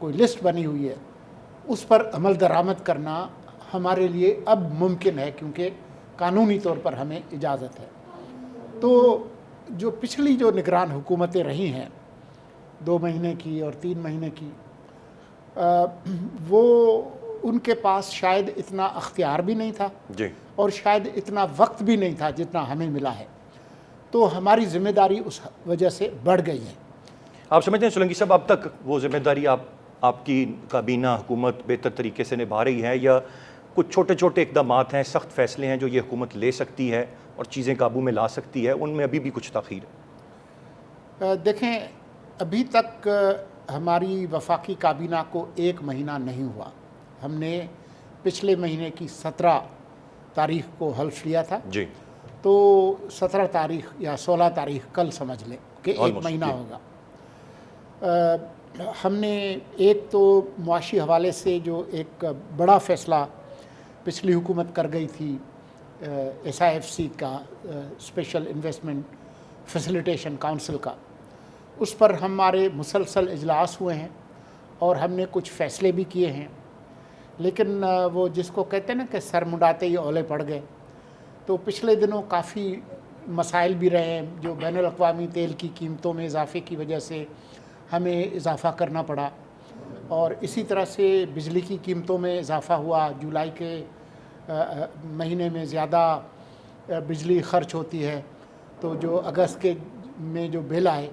کوئی لسٹ بنی ہوئی ہے اس پر عمل درآمد کرنا ہمارے لیے اب ممکن ہے، کیونکہ قانونی طور پر ہمیں اجازت ہے۔ تو جو پچھلی جو نگران حکومتیں رہی ہیں 2 مہینے کی اور 3 مہینے کی، وہ ان کے پاس شاید اتنا اختیار بھی نہیں تھا جی، اور شاید اتنا وقت بھی نہیں تھا جتنا ہمیں ملا ہے، تو ہماری ذمہ داری اس وجہ سے بڑھ گئی ہے۔ آپ سمجھتے ہیں سولنگی صاحب اب تک وہ ذمہ داری آپ کی کابینہ حکومت بہتر طریقے سے نبھا رہی ہے، یا کچھ چھوٹے چھوٹے اقدامات ہیں، سخت فیصلے ہیں جو یہ حکومت لے سکتی ہے اور چیزیں قابو میں لا سکتی ہے، ان میں ابھی بھی کچھ تاخیر ہے؟ دیکھیں، ابھی تک ہماری وفاقی کابینہ کو 1 مہینہ نہیں ہوا۔ ہم نے پچھلے مہینے کی 17 تاریخ کو حلف لیا تھا، جی، تو 17 تاریخ یا 16 تاریخ کل سمجھ لیں کہ 1 مہینہ ہوگا۔ ہم نے ایک تو معاشی حوالے سے جو ایک بڑا فیصلہ پچھلی حکومت کر گئی تھی، SIFC کا، اسپیشل انویسٹمنٹ فیسیلیٹیشن کونسل کا، اس پر ہمارے مسلسل اجلاس ہوئے ہیں اور ہم نے کچھ فیصلے بھی کیے ہیں، لیکن وہ جس کو کہتے ہیں نا کہ سر منڈاتے ہی اولے پڑ گئے، تو پچھلے دنوں کافی مسائل بھی رہے ہیں، جو بین الاقوامی تیل کی قیمتوں میں اضافے کی وجہ سے ہمیں اضافہ کرنا پڑا، اور اسی طرح سے بجلی کی قیمتوں میں اضافہ ہوا۔ جولائی کے مہینے میں زیادہ بجلی خرچ ہوتی ہے، تو جو اگست کے میں جو بل آئے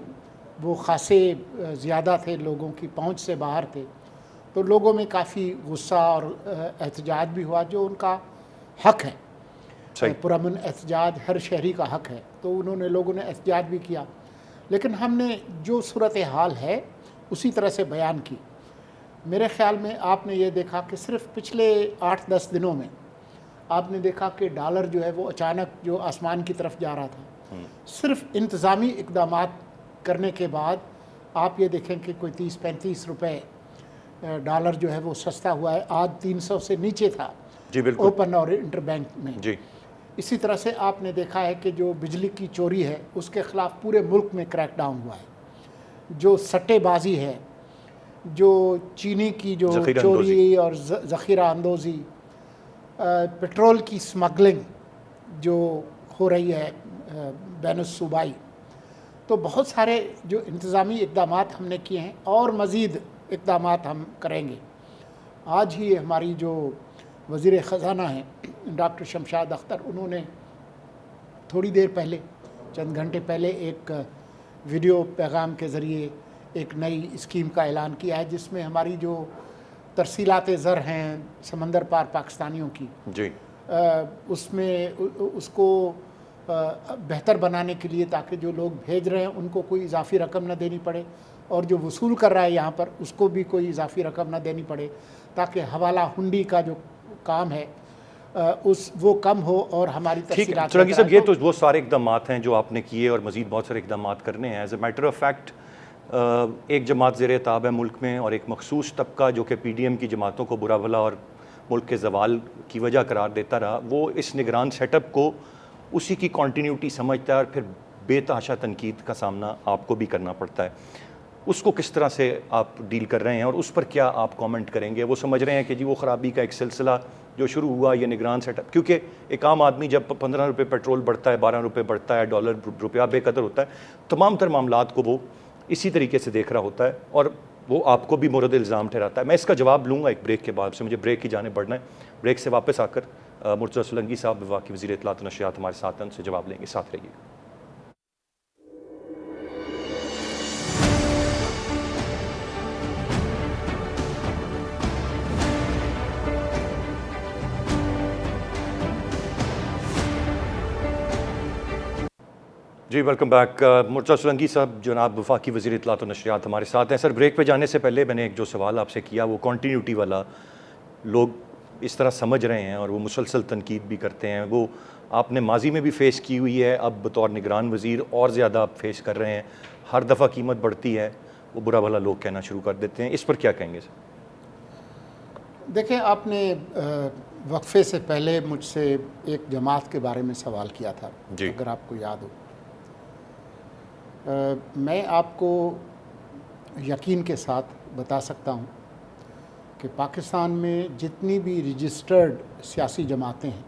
وہ خاصے زیادہ تھے، لوگوں کی پہنچ سے باہر تھے، تو لوگوں میں کافی غصہ اور احتجاج بھی ہوا، جو ان کا حق ہے، پرامن احتجاج ہر شہری کا حق ہے، تو لوگوں نے احتجاج بھی کیا، لیکن ہم نے جو صورتحال ہے اسی طرح سے بیان کی۔ میرے خیال میں آپ نے یہ دیکھا کہ صرف پچھلے 8-10 دنوں میں آپ نے دیکھا کہ ڈالر جو ہے وہ اچانک جو آسمان کی طرف جا رہا تھا، صرف انتظامی اقدامات کرنے کے بعد آپ یہ دیکھیں کہ کوئی 30-35 روپے ڈالر جو ہے وہ سستا ہوا ہے، آج 300 سے نیچے تھا، جی بالکل، اوپن اور انٹر بینک میں۔ جی، اسی طرح سے آپ نے دیکھا ہے کہ جو بجلی کی چوری ہے اس کے خلاف پورے ملک میں کریک ڈاؤن ہوا ہے، جو سٹے بازی ہے، جو چینی کی جو چوری اور ذخیرہ اندوزی، پیٹرول کی سمگلنگ جو ہو رہی ہے بین الصوبائی، تو بہت سارے جو انتظامی اقدامات ہم نے کیے ہیں اور مزید اقدامات ہم کریں گے۔ آج ہی ہماری جو وزیر خزانہ ہیں ڈاکٹر شمشاد اختر، انہوں نے تھوڑی دیر پہلے، چند گھنٹے پہلے، ایک ویڈیو پیغام کے ذریعے ایک نئی اسکیم کا اعلان کیا ہے، جس میں ہماری جو ترسیلات زر ہیں سمندر پار پاکستانیوں کی، جی، اس میں اس کو بہتر بنانے کے لیے، تاکہ جو لوگ بھیج رہے ہیں ان کو کوئی اضافی رقم نہ دینی پڑے، اور جو وصول کر رہا ہے یہاں پر اس کو بھی کوئی اضافی رقم نہ دینی پڑے، تاکہ حوالہ ہنڈی کا جو کام ہے وہ کم ہو اور ہماری تفصیلات۔ سولنگی صاحب، یہ تو وہ سارے اقدامات ہیں جو آپ نے کیے اور مزید بہت سارے اقدامات کرنے ہیں۔ As a matter of fact, ایک جماعت زیر تاب ہے ملک میں، اور ایک مخصوص طبقہ جو کہ PDM کی جماعتوں کو برا بھلا اور ملک کے زوال کی وجہ قرار دیتا رہا، وہ اس نگران سیٹ اپ کو اسی کی کنٹینیوٹی سمجھتا ہے، اور پھر بے تحاشا تنقید کا سامنا آپ کو بھی کرنا پڑتا ہے۔ اس کو کس طرح سے آپ ڈیل کر رہے ہیں، اور اس پر کیا آپ کامنٹ کریں گے؟ وہ سمجھ رہے ہیں کہ جی وہ خرابی کا ایک سلسلہ جو شروع ہوا یہ نگران سیٹ اپ، کیونکہ ایک عام آدمی جب 15 روپے پیٹرول بڑھتا ہے، 12 روپے بڑھتا ہے، ڈالر روپیہ بے قدر ہوتا ہے، تمام تر معاملات کو وہ اسی طریقے سے دیکھ رہا ہوتا ہے، اور وہ آپ کو بھی مورد الزام ٹھہراتا ہے۔ میں اس کا جواب لوں گا ایک بریک کے بعد سے، مجھے بریک کی جانب بڑھنا ہے۔ بریک سے واپس آ کر مرتضیٰ سولنگی صاحب وفاقی وزیر اطلاعات و نشریات ہمارے ساتھ ہیں، ان سے جواب لیں گے، ساتھ رہیے گا۔ جی ویلکم بیک۔ مرتضیٰ سولنگی صاحب جناب وفاقی وزیر اطلاعات و نشریات ہمارے ساتھ ہیں۔ سر، بریک پہ جانے سے پہلے میں نے ایک جو سوال آپ سے کیا وہ کنٹینیوٹی والا، لوگ اس طرح سمجھ رہے ہیں اور وہ مسلسل تنقید بھی کرتے ہیں، وہ آپ نے ماضی میں بھی فیس کی ہوئی ہے، اب بطور نگران وزیر اور زیادہ آپ فیس کر رہے ہیں۔ ہر دفعہ قیمت بڑھتی ہے وہ برا بھلا لوگ کہنا شروع کر دیتے ہیں، اس پر کیا کہیں گے سر؟ دیکھیں، آپ نے وقفے سے پہلے مجھ سے ایک جماعت کے بارے میں سوال کیا تھا، جی، اگر آپ کو یاد ہو۔ میں آپ کو یقین کے ساتھ بتا سکتا ہوں کہ پاکستان میں جتنی بھی رجسٹرڈ سیاسی جماعتیں ہیں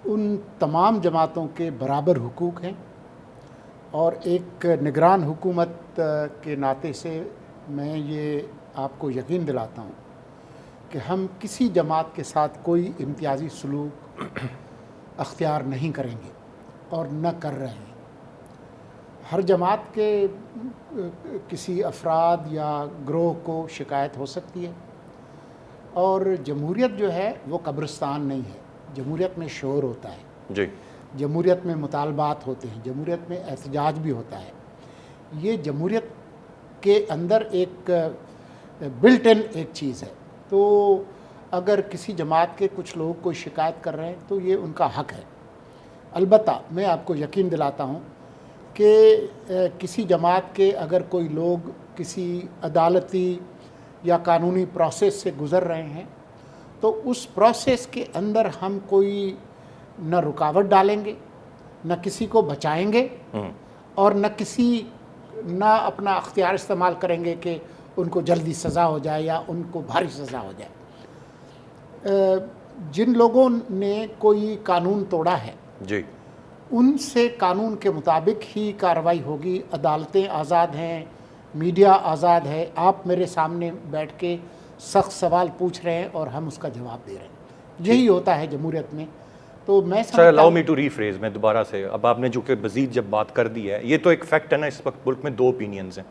ان تمام جماعتوں کے برابر حقوق ہیں، اور ایک نگران حکومت کے ناطے سے میں یہ آپ کو یقین دلاتا ہوں کہ ہم کسی جماعت کے ساتھ کوئی امتیازی سلوک اختیار نہیں کریں گے اور نہ کر رہے ہیں۔ ہر جماعت کے کسی افراد یا گروہ کو شکایت ہو سکتی ہے، اور جمہوریت جو ہے وہ قبرستان نہیں ہے۔ جمہوریت میں شور ہوتا ہے، جی، جمہوریت میں مطالبات ہوتے ہیں، جمہوریت میں احتجاج بھی ہوتا ہے۔ یہ جمہوریت کے اندر ایک بلٹ ان ایک چیز ہے۔ تو اگر کسی جماعت کے کچھ لوگ کوئی شکایت کر رہے ہیں تو یہ ان کا حق ہے۔ البتہ میں آپ کو یقین دلاتا ہوں کہ کسی جماعت کے اگر کوئی لوگ کسی عدالتی یا قانونی پروسیس سے گزر رہے ہیں تو اس پروسیس کے اندر ہم کوئی نہ رکاوٹ ڈالیں گے، نہ کسی کو بچائیں گے، اور نہ اپنا اختیار استعمال کریں گے کہ ان کو جلدی سزا ہو جائے یا ان کو بھاری سزا ہو جائے۔ جن لوگوں نے کوئی قانون توڑا ہے جی، ان سے قانون کے مطابق ہی کارروائی ہوگی۔ عدالتیں آزاد ہیں، میڈیا آزاد ہے، آپ میرے سامنے بیٹھ کے سخت سوال پوچھ رہے ہیں اور ہم اس کا جواب دے رہے ہیں۔ یہی ہوتا ہے جمہوریت میں۔ تو میں سر الاؤ می ٹو ریفریز، میں دوبارہ سے اب آپ نے جو کہ مزید جب بات کر دی ہے، یہ تو ایک فیکٹ ہے نا، اس وقت ملک میں دو اوپینینز ہیں،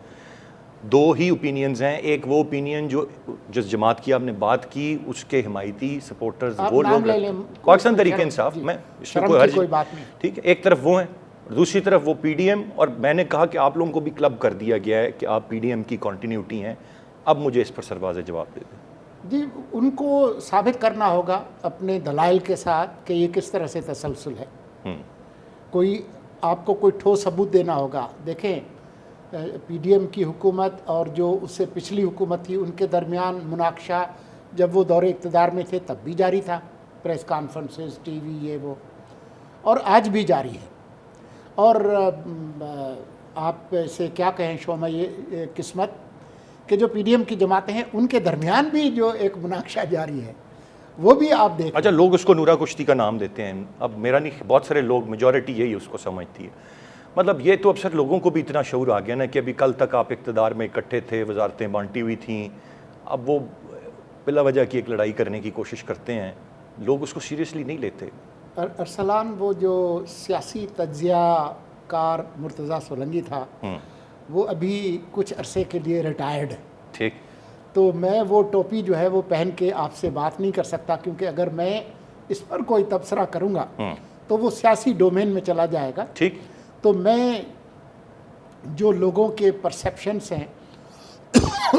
دو ہی اوپینینز ہیں۔ ایک وہ اوپینین جو جس جماعت کی آپ نے بات کی اس کے حمایتی سپورٹرز وہ لوگ پاکستان تحریک انصاف، میں اس میں کوئی بات نہیں، ٹھیک ہے، ایک طرف وہ ہیں، دوسری طرف وہ پی ڈی ایم، اور میں نے کہا کہ آپ لوگوں کو بھی کلب کر دیا گیا ہے کہ آپ پی ڈی ایم کی کنٹینیوٹی ہیں۔ اب مجھے اس پر سرواز جواب دے دیں۔ جی، ان کو ثابت کرنا ہوگا اپنے دلائل کے ساتھ کہ یہ کس طرح سے تسلسل ہے۔ کوئی آپ کو کوئی ٹھوس ثبوت دینا ہوگا۔ دیکھیں، پی ڈی ایم کی حکومت اور جو اس سے پچھلی حکومت تھی ان کے درمیان مناقشہ جب وہ دور اقتدار میں تھے تب بھی جاری تھا، پریس کانفرنسز، ٹی وی، یہ وہ، اور آج بھی جاری ہے۔ اور آپ سے کیا کہیں شوما، یہ قسمت کہ جو پی ڈی ایم کی جماعتیں ہیں ان کے درمیان بھی جو ایک مناقشہ جاری ہے وہ بھی آپ دیکھیں۔ اچھا، لوگ اس کو نورا کشتی کا نام دیتے ہیں، اب میرا نہیں، بہت سارے لوگ، میجورٹی یہی اس کو سمجھتی ہے۔ مطلب یہ تو اب سر لوگوں کو بھی اتنا شعور آ گیا نا کہ ابھی کل تک آپ اقتدار میں اکٹھے تھے، وزارتیں بانٹی ہوئی تھیں، اب وہ بلا وجہ کی ایک لڑائی کرنے کی کوشش کرتے ہیں، لوگ اس کو سیریسلی نہیں لیتے۔ ارسلان، وہ جو سیاسی تجزیہ کار مرتضیٰ سولنگی تھا وہ ابھی کچھ عرصے کے لیے ریٹائرڈ ہے، ٹھیک، تو میں وہ ٹوپی جو ہے وہ پہن کے آپ سے بات نہیں کر سکتا، کیونکہ اگر میں اس پر کوئی تبصرہ کروں گا تو وہ سیاسی ڈومین میں چلا جائے گا۔ ٹھیک، تو میں جو لوگوں کے پرسیپشنس ہیں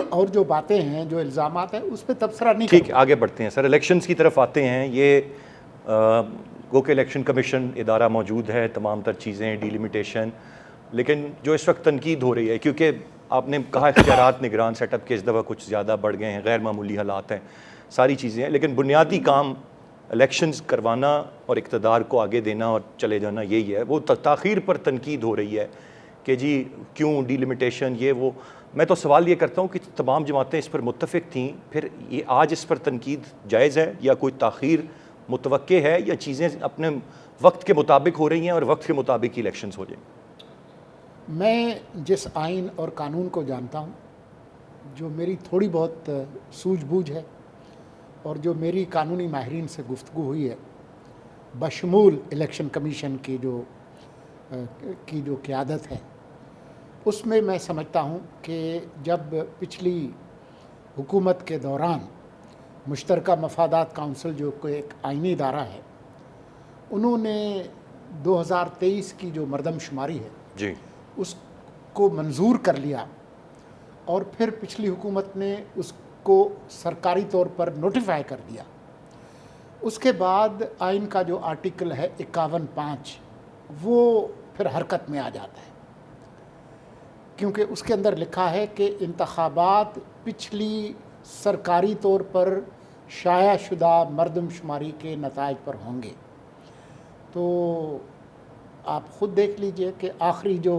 اور جو باتیں ہیں، جو الزامات ہیں، اس پہ تبصرہ نہیں ٹھیک ہے، آگے بڑھتے ہیں سر، الیکشنز کی طرف آتے ہیں۔ یہ گو کہ الیکشن کمیشن ادارہ موجود ہے، تمام تر چیزیں، ڈیلیمیٹیشن، لیکن جو اس وقت تنقید ہو رہی ہے کیونکہ آپ نے کہا اختیارات نگران سیٹ اپ کے اس دفعہ کچھ زیادہ بڑھ گئے ہیں، غیر معمولی حالات ہیں، ساری چیزیں ہیں، لیکن بنیادی کام الیکشنز کروانا اور اقتدار کو آگے دینا اور چلے جانا یہی ہے۔ وہ تاخیر پر تنقید ہو رہی ہے کہ جی کیوں ڈیلیمیٹیشن، یہ وہ۔ میں تو سوال یہ کرتا ہوں کہ تمام جماعتیں اس پر متفق تھیں، پھر یہ آج اس پر تنقید جائز ہے یا کوئی تاخیر متوقع ہے، یا چیزیں اپنے وقت کے مطابق ہو رہی ہیں اور وقت کے مطابق ہی الیکشنز ہو جائیں؟ میں جس آئین اور قانون کو جانتا ہوں، جو میری تھوڑی بہت سوجھ بوجھ ہے اور جو میری قانونی ماہرین سے گفتگو ہوئی ہے، بشمول الیکشن کمیشن کی جو قیادت ہے، اس میں سمجھتا ہوں کہ جب پچھلی حکومت کے دوران مشترکہ مفادات کونسل جو کوئی ایک آئینی ادارہ ہے، انہوں نے 2023 کی جو مردم شماری ہے جی، اس کو منظور کر لیا، اور پھر پچھلی حکومت نے اس کو سرکاری طور پر نوٹیفائی کر دیا۔ اس کے بعد آئین کا جو آرٹیکل ہے 51(5) وہ پھر حرکت میں آ جاتا ہے، کیونکہ اس کے اندر لکھا ہے کہ انتخابات پچھلی سرکاری طور پر شائع شدہ مردم شماری کے نتائج پر ہوں گے۔ تو آپ خود دیکھ لیجئے کہ آخری جو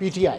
PTI,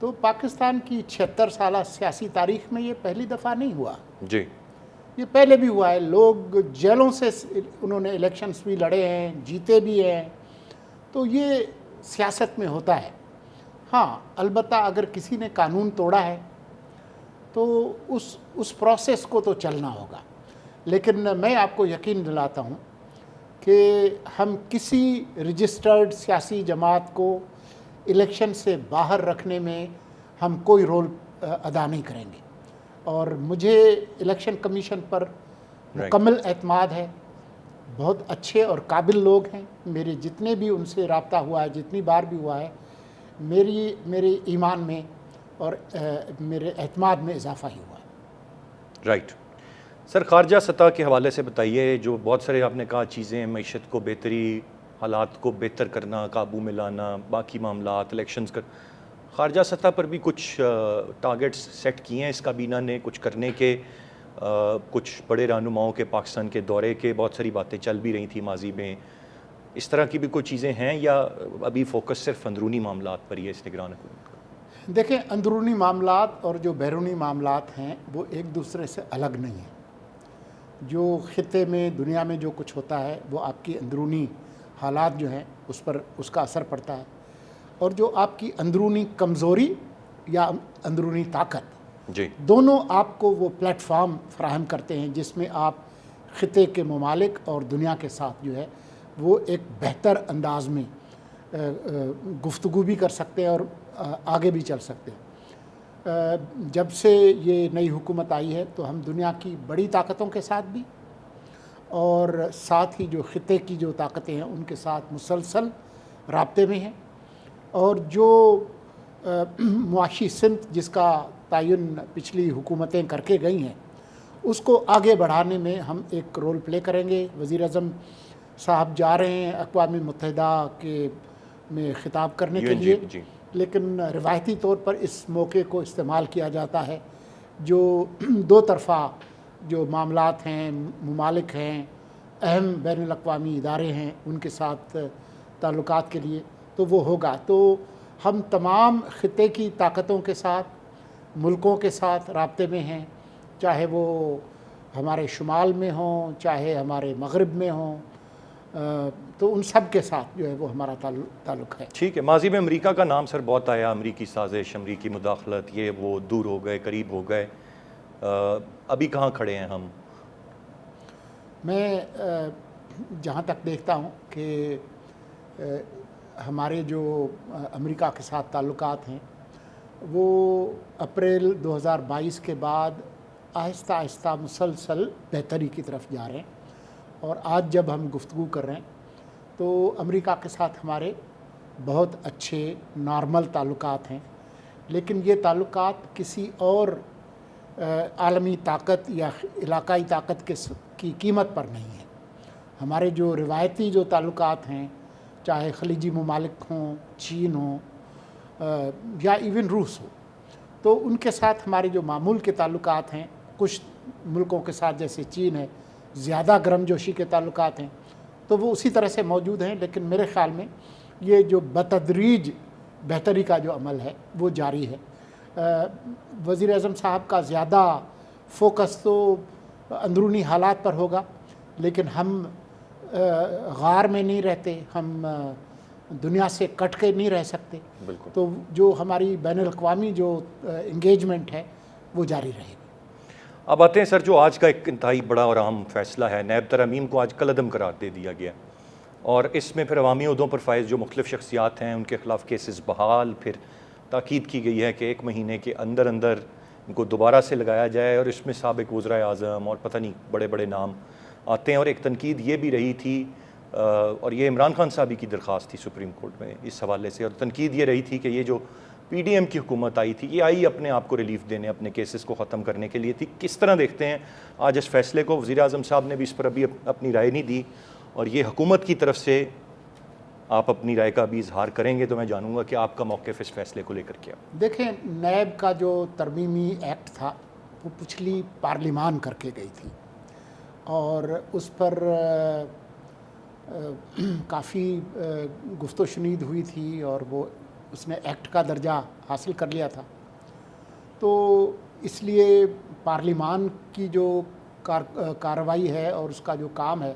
تو پاکستان کی 76 سالہ سیاسی تاریخ میں یہ پہلی دفعہ نہیں ہوا. جی یہ پہلے بھی ہوا ہے. لوگ جیلوں سے انہوں نے الیکشنز بھی لڑے ہیں, جیتے بھی ہیں. تو یہ سیاست میں ہوتا ہے. ہاں البتہ اگر کسی نے قانون توڑا ہے تو اس پروسیس کو تو چلنا ہوگا. لیکن میں آپ کو یقین دلاتا ہوں کہ ہم کسی رجسٹرڈ سیاسی جماعت کو الیکشن سے باہر رکھنے میں ہم کوئی رول ادا نہیں کریں گے. اور مجھے الیکشن کمیشن پر مکمل اعتماد ہے. بہت اچھے اور قابل لوگ ہیں. میرے جتنے بھی ان سے رابطہ ہوا ہے, جتنی بار بھی ہوا ہے, میرے ایمان میں اور میرے اعتماد میں اضافہ ہی ہوا ہے. رائٹ سر, خارجہ سطح کے حوالے سے بتائیے. جو بہت سارے آپ نے کہا چیزیں, معیشت کو بہتری, حالات کو بہتر کرنا, قابو میں لانا, باقی معاملات, الیکشنز کر, خارجہ سطح پر بھی کچھ ٹارگیٹس سیٹ کیے ہیں اس کابینہ نے کچھ کرنے کے. کچھ بڑے رہنماؤں کے پاکستان کے دورے کے بہت ساری باتیں چل بھی رہی تھیں ماضی میں. اس طرح کی بھی کوئی چیزیں ہیں یا ابھی فوکس صرف اندرونی معاملات پر ہی ہے اس نگران حکومت کا؟ دیکھیں, اندرونی معاملات اور جو بیرونی معاملات ہیں وہ ایک دوسرے سے الگ نہیں ہیں. جو خطے میں, دنیا میں جو کچھ ہوتا ہے وہ آپ کی اندرونی حالات جو ہیں اس پر اس کا اثر پڑتا ہے. اور جو آپ کی اندرونی کمزوری یا اندرونی طاقت, جی دونوں آپ کو وہ پلیٹ فارم فراہم کرتے ہیں جس میں آپ خطے کے ممالک اور دنیا کے ساتھ جو ہے وہ ایک بہتر انداز میں گفتگو بھی کر سکتے ہیں اور آگے بھی چل سکتے ہیں. جب سے یہ نئی حکومت آئی ہے تو ہم دنیا کی بڑی طاقتوں کے ساتھ بھی اور ساتھ ہی جو خطے کی جو طاقتیں ہیں ان کے ساتھ مسلسل رابطے میں ہیں. اور جو معاشی سمت جس کا تعین پچھلی حکومتیں کر کے گئی ہیں اس کو آگے بڑھانے میں ہم ایک رول پلے کریں گے. وزیر اعظم صاحب جا رہے ہیں اقوام متحدہ کے میں خطاب کرنے کے لیے, لیکن روایتی طور پر اس موقع کو استعمال کیا جاتا ہے جو دو طرفہ جو معاملات ہیں, ممالک ہیں, اہم بین الاقوامی ادارے ہیں, ان کے ساتھ تعلقات کے لیے. تو وہ ہوگا. تو ہم تمام خطے کی طاقتوں کے ساتھ, ملکوں کے ساتھ رابطے میں ہیں, چاہے وہ ہمارے شمال میں ہوں, چاہے ہمارے مغرب میں ہوں. تو ان سب کے ساتھ جو ہے وہ ہمارا تعلق ہے. ٹھیک ہے. ماضی میں امریکہ کا نام سر بہت آیا, امریکی سازش, امریکی مداخلت, یہ وہ, دور ہو گئے, قریب ہو گئے. ابھی کہاں کھڑے ہیں ہم؟ میں جہاں تک دیکھتا ہوں کہ ہمارے جو امریکہ کے ساتھ تعلقات ہیں وہ اپریل 2022 کے بعد آہستہ آہستہ مسلسل بہتری کی طرف جا رہے ہیں. اور آج جب ہم گفتگو کر رہے ہیں تو امریکہ کے ساتھ ہمارے بہت اچھے نارمل تعلقات ہیں. لیکن یہ تعلقات کسی اور عالمی طاقت یا علاقائی طاقت کی قیمت پر نہیں ہے. ہمارے جو روایتی جو تعلقات ہیں, چاہے خلیجی ممالک ہوں, چین ہوں یا ایون روس ہو, تو ان کے ساتھ ہمارے جو معمول کے تعلقات ہیں, کچھ ملکوں کے ساتھ جیسے چین ہے زیادہ گرم جوشی کے تعلقات ہیں, تو وہ اسی طرح سے موجود ہیں. لیکن میرے خیال میں یہ جو بتدریج بہتری کا جو عمل ہے وہ جاری ہے. وزیر اعظم صاحب کا زیادہ فوکس تو اندرونی حالات پر ہوگا, لیکن ہم غار میں نہیں رہتے, ہم دنیا سے کٹ کے نہیں رہ سکتے. بالکل. تو جو ہماری بین الاقوامی جو انگیجمنٹ ہے وہ جاری رہے گی. اب آتے ہیں سر, جو آج کا ایک انتہائی بڑا اور اہم فیصلہ ہے, نیب ترامیم کو آج کل عدم قرار دے دیا گیا, اور اس میں پھر عوامی عہدوں پر فائز جو مختلف شخصیات ہیں ان کے خلاف کیسز بحال. پھر تاکید کی گئی ہے کہ 1 مہینے کے اندر اندر ان کو دوبارہ سے لگایا جائے, اور اس میں سابق وزرائے اعظم اور پتہ نہیں بڑے بڑے نام آتے ہیں. اور ایک تنقید یہ بھی رہی تھی, اور یہ عمران خان صاحب کی درخواست تھی سپریم کورٹ میں اس حوالے سے, اور تنقید یہ رہی تھی کہ یہ جو پی ڈی ایم کی حکومت آئی تھی یہ آئی اپنے آپ کو ریلیف دینے, اپنے کیسز کو ختم کرنے کے لیے تھی. کس طرح دیکھتے ہیں آج اس فیصلے کو؟ وزیر اعظم صاحب نے بھی اس پر ابھی اپنی رائے نہیں دی, اور یہ حکومت کی طرف سے آپ اپنی رائے کا بھی اظہار کریں گے تو میں جانوں گا کہ آپ کا موقف اس فیصلے کو لے کر کیا. دیکھیں, نیب کا جو ترمیمی ایکٹ تھا وہ پچھلی پارلیمان کر کے گئی تھی, اور اس پر کافی گفت و شنید ہوئی تھی, اور وہ اس نے ایکٹ کا درجہ حاصل کر لیا تھا. تو اس لیے پارلیمان کی جو کارروائی ہے اور اس کا جو کام ہے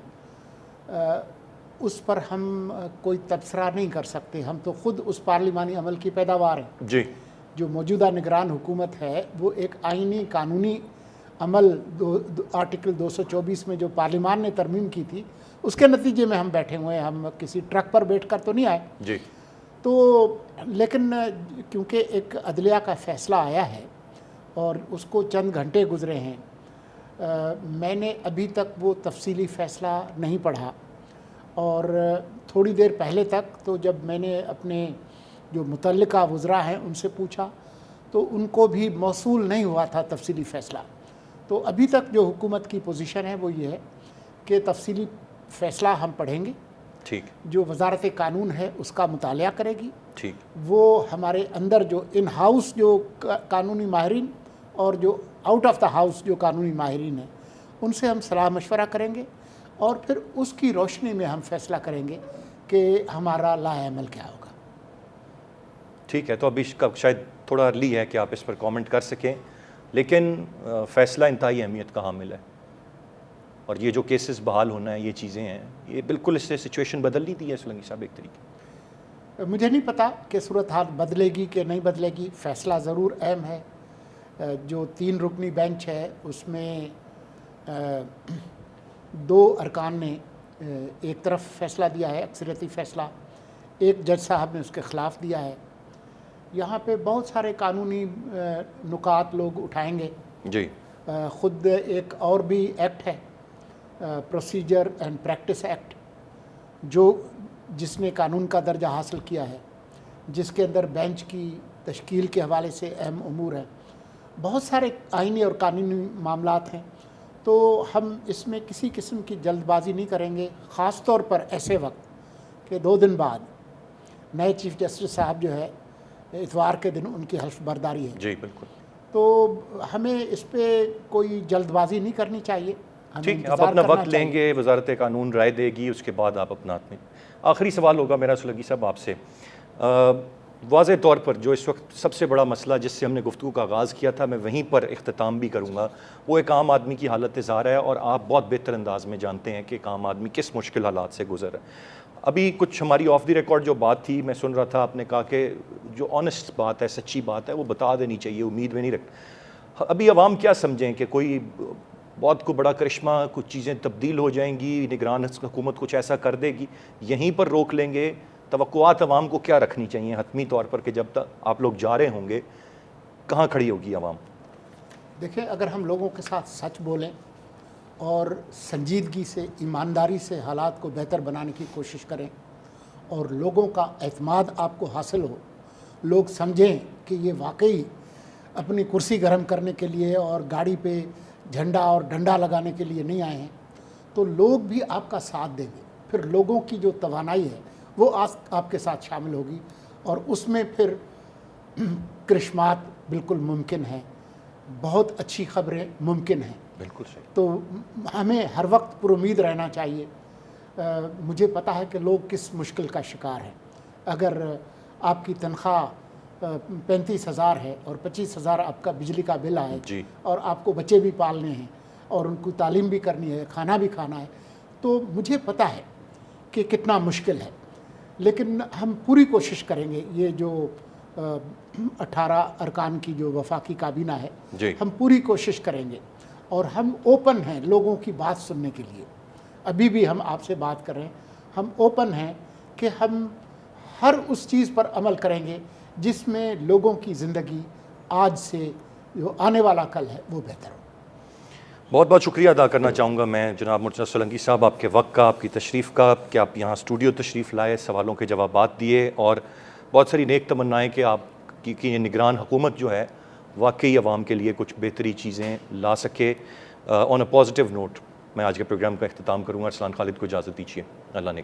اس پر ہم کوئی تبصرہ نہیں کر سکتے. ہم تو خود اس پارلیمانی عمل کی پیداوار ہیں. جی. جو موجودہ نگران حکومت ہے وہ ایک آئینی قانونی عمل آرٹیکل 224 میں جو پارلیمان نے ترمیم کی تھی اس کے نتیجے میں ہم بیٹھے ہوئے ہیں. ہم کسی ٹرک پر بیٹھ کر تو نہیں آئے. جی. تو لیکن کیونکہ ایک عدلیہ کا فیصلہ آیا ہے اور اس کو چند گھنٹے گزرے ہیں, میں نے ابھی تک وہ تفصیلی فیصلہ نہیں پڑھا. اور تھوڑی دیر پہلے تک تو جب میں نے اپنے جو متعلقہ وزراء ہیں ان سے پوچھا تو ان کو بھی موصول نہیں ہوا تھا تفصیلی فیصلہ. تو ابھی تک جو حکومت کی پوزیشن ہے وہ یہ ہے کہ تفصیلی فیصلہ ہم پڑھیں گے. ٹھیک. جو وزارت قانون ہے اس کا مطالعہ کرے گی. ٹھیک. وہ ہمارے اندر جو ان ہاؤس جو قانونی ماہرین اور جو آؤٹ آف دا ہاؤس جو قانونی ماہرین ہیں ان سے ہم صلاح مشورہ کریں گے اور پھر اس کی روشنی میں ہم فیصلہ کریں گے کہ ہمارا لائحہ عمل کیا ہوگا. ٹھیک ہے. تو ابھی شاید تھوڑا ارلی ہے کہ آپ اس پر کامنٹ کر سکیں, لیکن فیصلہ انتہائی اہمیت کا حامل ہے اور یہ جو کیسز بحال ہونا ہے یہ چیزیں ہیں, یہ بالکل اس سے سچویشن بدل نہیں دی ہے سولنگی صاحب ایک طریقے. مجھے نہیں پتا کہ صورتحال بدلے گی کہ نہیں بدلے گی. فیصلہ ضرور اہم ہے. جو 3 رکنی بینچ ہے اس میں 2 ارکان نے ایک طرف فیصلہ دیا ہے, اکثریتی فیصلہ. ایک جج صاحب نے اس کے خلاف دیا ہے. یہاں پہ بہت سارے قانونی نکات لوگ اٹھائیں گے. جی. خود ایک اور بھی ایکٹ ہے, پروسیجر اینڈ پریکٹس ایکٹ, جس نے قانون کا درجہ حاصل کیا ہے, جس کے اندر بینچ کی تشکیل کے حوالے سے اہم امور ہیں. بہت سارے آئینی اور قانونی معاملات ہیں. تو ہم اس میں کسی قسم کی جلد بازی نہیں کریں گے, خاص طور پر ایسے وقت کہ 2 دن بعد نئے چیف جسٹس صاحب جو ہے اتوار کے دن ان کی حلف برداری ہے. جی بالکل. تو ہمیں اس پہ کوئی جلد بازی نہیں کرنی چاہیے. ٹھیک ہے, آپ اپنا وقت لیں گے, وزارت قانون رائے دے گی, اس کے بعد آپ اپنا ہاتھ میں. آخری سوال ہوگا میرا سولنگی صاحب آپ سے. واضح طور پر جو اس وقت سب سے بڑا مسئلہ جس سے ہم نے گفتگو کا آغاز کیا تھا, میں وہیں پر اختتام بھی کروں گا, وہ ایک عام آدمی کی حالت زار ہے, اور آپ بہت بہتر انداز میں جانتے ہیں کہ ایک عام آدمی کس مشکل حالات سے گزر ہے. ابھی کچھ ہماری آف دی ریکارڈ جو بات تھی میں سن رہا تھا, آپ نے کہا کہ جو آنیسٹ بات ہے, سچی بات ہے, وہ بتا دینی چاہیے, امید میں نہیں رکھ. ابھی عوام کیا سمجھیں کہ کوئی بہت کو بڑا کرشمہ, کچھ چیزیں تبدیل ہو جائیں گی, نگران حکومت کچھ ایسا کر دے گی, یہیں پر روک لیں گے؟ توقعات عوام کو کیا رکھنی چاہیے حتمی طور پر کہ جب تک آپ لوگ جا رہے ہوں گے کہاں کھڑی ہوگی عوام؟ دیکھیں, اگر ہم لوگوں کے ساتھ سچ بولیں اور سنجیدگی سے, ایمانداری سے حالات کو بہتر بنانے کی کوشش کریں اور لوگوں کا اعتماد آپ کو حاصل ہو, لوگ سمجھیں کہ یہ واقعی اپنی کرسی گرم کرنے کے لیے اور گاڑی پہ جھنڈا اور ڈنڈا لگانے کے لیے نہیں آئے ہیں, تو لوگ بھی آپ کا ساتھ دیں گے. پھر لوگوں کی جو توانائی ہے وہ آپ کے ساتھ شامل ہوگی اور اس میں پھر کرشمات بالکل ممکن ہیں, بہت اچھی خبریں ممکن ہیں. بالکل صحیح. تو ہمیں ہر وقت پر امید رہنا چاہیے. مجھے پتا ہے کہ لوگ کس مشکل کا شکار ہیں. اگر آپ کی تنخواہ 35,000 ہے اور 25,000 آپ کا بجلی کا بل آئے, جی, اور آپ کو بچے بھی پالنے ہیں اور ان کو تعلیم بھی کرنی ہے, کھانا بھی کھانا ہے, تو مجھے پتا ہے کہ کتنا مشکل ہے. لیکن ہم پوری کوشش کریں گے. یہ جو 18 ارکان کی جو وفاقی کابینہ ہے, جی, ہم پوری کوشش کریں گے اور ہم اوپن ہیں لوگوں کی بات سننے کے لیے. ابھی بھی ہم آپ سے بات کر رہے ہیں, ہم اوپن ہیں کہ ہم ہر اس چیز پر عمل کریں گے جس میں لوگوں کی زندگی آج سے جو آنے والا کل ہے وہ بہتر ہو. بہت بہت شکریہ ادا کرنا چاہوں گا میں جناب مرتضیٰ سولنگی صاحب, آپ کے وقت کا, آپ کی تشریف کا, کہ آپ یہاں اسٹوڈیو تشریف لائے, سوالوں کے جوابات دیے, اور بہت ساری نیک تمنائیں کہ آپ کی یہ نگران حکومت جو ہے واقعی عوام کے لیے کچھ بہتری چیزیں لا سکے. آن اے پازیٹیو نوٹ میں آج کے پروگرام کا اختتام کروں گا. ارسلان خالد کو اجازت دیجیے. اللہ نے